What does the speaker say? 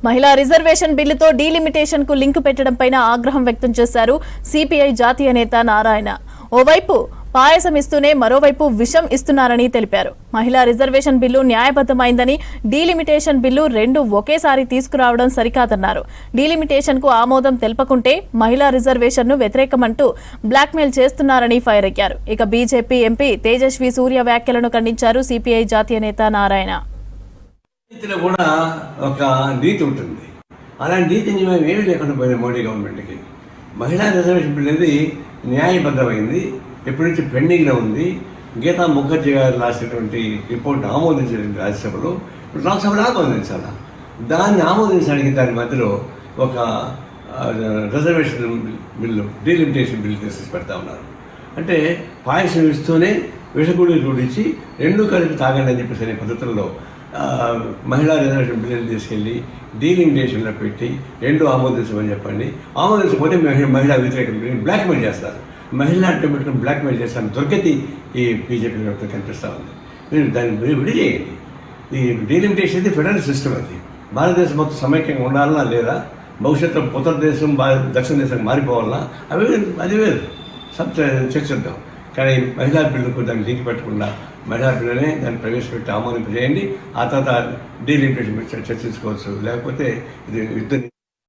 మహిళా reservation బిల్లుతో delimitation కు link పెట్టడంపై ఆగ్రహం వ్యక్తం చేశారు సిపిఐ జాతీయ నేత నారాయణ. ఓవైపు పాయసం ఇస్తూనే మరోవైపు విషం ఇస్తున్నారని తెలిపారు. మహిళా రిజర్వేషన్ బిల్లు న్యాయబద్ధమైందని, డీలిమిటేషన్ బిల్లు రెండు ఒకేసారి తీసుకురావడం సరికాదన్నారు. డీలిమిటేషన్ కు ఆమోదం తెలపకుంటే మహిళా రిజర్వేషన్ ను వ్యతిరేకమంటూ బ్లాక్మెయిల్ చేస్తున్నారని ఫైర్ అయ్యారు. ఇక బీజేపీ ఎంపీ తేజస్వి సూర్య వ్యాఖ్యలను ఖండించారు సిపిఐ జాతీయ నేత నారాయణ. కూడా ఒక నీతి ఉంటుంది. అలాంటి నీతిని మేము ఏమీ లేకుండా పోయిన మోడీ గవర్నమెంట్కి. మహిళా రిజర్వేషన్ బిల్ అనేది న్యాయబద్ధమైంది, ఎప్పటి నుంచి పెండింగ్లో ఉంది. గీతా ముఖర్జీ గారు రాసినటువంటి రిపోర్ట్ని ఆమోదించడానికి రాజ్యసభలో, లోక్సభలో ఆమోదించాలి. దాన్ని ఆమోదించడానికి దాని మధ్యలో ఒక రిజర్వేషన్ బిల్లు, డీలిమిటేషన్ బిల్లు తీసుకొచ్చి పెడతా ఉన్నారు. అంటే పాయసం ఇస్తూనే విషగుడి కూడించి రెండు కలిపి తాగండి అని చెప్పేసి అనే పద్ధతుల్లో మహిళా రిజర్వేషన్ బిల్లుని తీసుకెళ్ళి డీలిమిటేషన్లో పెట్టి రెండు ఆమోదించమని చెప్పండి. ఆమోదించకపోతే మహిళా వ్యతిరేకం బ్లాక్మెయిల్ చేస్తారు. మహిళా అంటే పెట్టుకుని బ్లాక్మెయిల్ చేస్తాను దుర్గతి ఈ బీజేపీ ప్రభుత్వం కనిపిస్తూ ఉంది. మీరు దాన్ని విడి చేయండి. ఈ డీలిమిటేషన్ అయితే ఫెడరల్ సిస్టమ్. అది భారతదేశం మొత్తం సమైక్యంగా ఉండాలన్నా లేదా భవిష్యత్తులో ఉత్తర దేశం దక్షిణ దేశం మారిపోవాలన్నా అది వేరు చర్చిద్దాం. కానీ మహిళా బిల్లుకు దాన్ని లింక్ పెట్టకుండా మహిళా బిల్లునే దాన్ని ప్రవేశపెట్టి ఆమోదింపజేయండి. ఆ తర్వాత డీలిమిటేషన్ చర్చించుకోవచ్చు. లేకపోతే ఇది యుద్ధం